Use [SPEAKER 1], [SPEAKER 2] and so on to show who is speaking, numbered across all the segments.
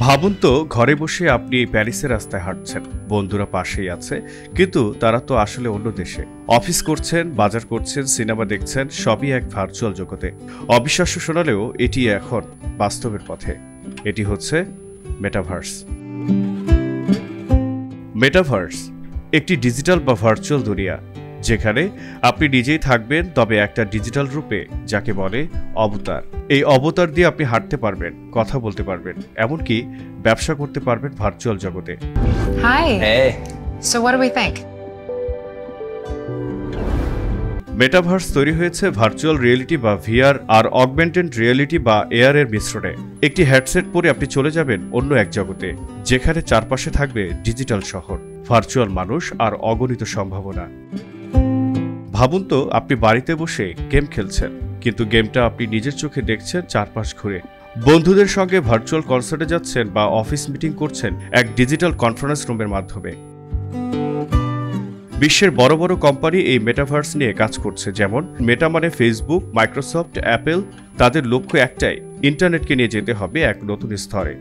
[SPEAKER 1] ভাবুন তো ঘরে বসে আপনি প্যারিসের রাস্তায় হাঁটছেন, বন্ধুরা পাশেই আছে, কিন্তু তারা তো আসলে অন্য দেশে। অফিস করছেন, বাজার করছেন, সিনেমা দেখছেন, সবই এক ভার্চুয়াল জগতে। অবিশ্বাস্য শোনালেও এটি এখন বাস্তবের পথে। এটি হচ্ছে মেটাভার্স। মেটাভার্স একটি ডিজিটাল বা ভার্চুয়াল দুনিয়া, যেখানে আপনি নিজেই থাকবেন, তবে একটা ডিজিটাল রূপে, যাকে বলে অবতার। এই অবতার দিয়ে আপনি হাঁটতে পারবেন, কথা বলতে পারবেন, এমনকি ব্যবসা করতে পারবেন ভার্চুয়াল জগতে।
[SPEAKER 2] Hi.
[SPEAKER 3] Hey.
[SPEAKER 2] So what do we think?
[SPEAKER 1] Metaverse তৈরি হয়েছে ভার্চুয়াল রিয়েলিটি বা ভিআর আর অগমেন্টেড রিয়েলিটি বা এআর এর মিশ্রণে। একটি হেডসেট পরে আপনি চলে যাবেন অন্য এক জগতে, যেখানে চারপাশে থাকবে ডিজিটাল শহর, ভার্চুয়াল মানুষ আর অগণিত সম্ভাবনা। ভাবুন তো আপনি বাড়িতে বসে গেম খেলছেন, কিন্তু গেমটা আপনি নিজের চোখে দেখছেন চারপাশ ঘুরে। বন্ধুদের সঙ্গে ভার্চুয়াল কনসার্টে যাচ্ছেন বা অফিস মিটিং করছেন এক ডিজিটাল কনফারেন্স রুমের মাধ্যমে। বিশ্বের বড় বড় কোম্পানি এই মেটাভার্স নিয়ে কাজ করছে, যেমন মেটা মানে ফেসবুক, মাইক্রোসফট, অ্যাপেল। তাদের লক্ষ্য একটাই, ইন্টারনেটকে নিয়ে যেতে হবে এক নতুন স্তরে।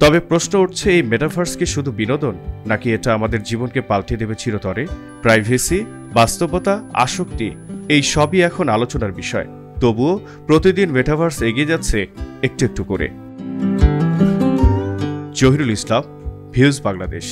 [SPEAKER 1] তবে প্রশ্ন উঠছে, এই মেটাভার্স কি শুধু বিনোদন, নাকি এটা আমাদের জীবনকে পাল্টে দেবে চিরতরে? প্রাইভেসি, বাস্তবতা, আসক্তি, এই সবই এখন আলোচনার বিষয়। তবুও প্রতিদিন মেটাভার্স এগিয়ে যাচ্ছে একটু একটু করে। জহিরুল ইসলাম, ভিউজ বাংলাদেশ।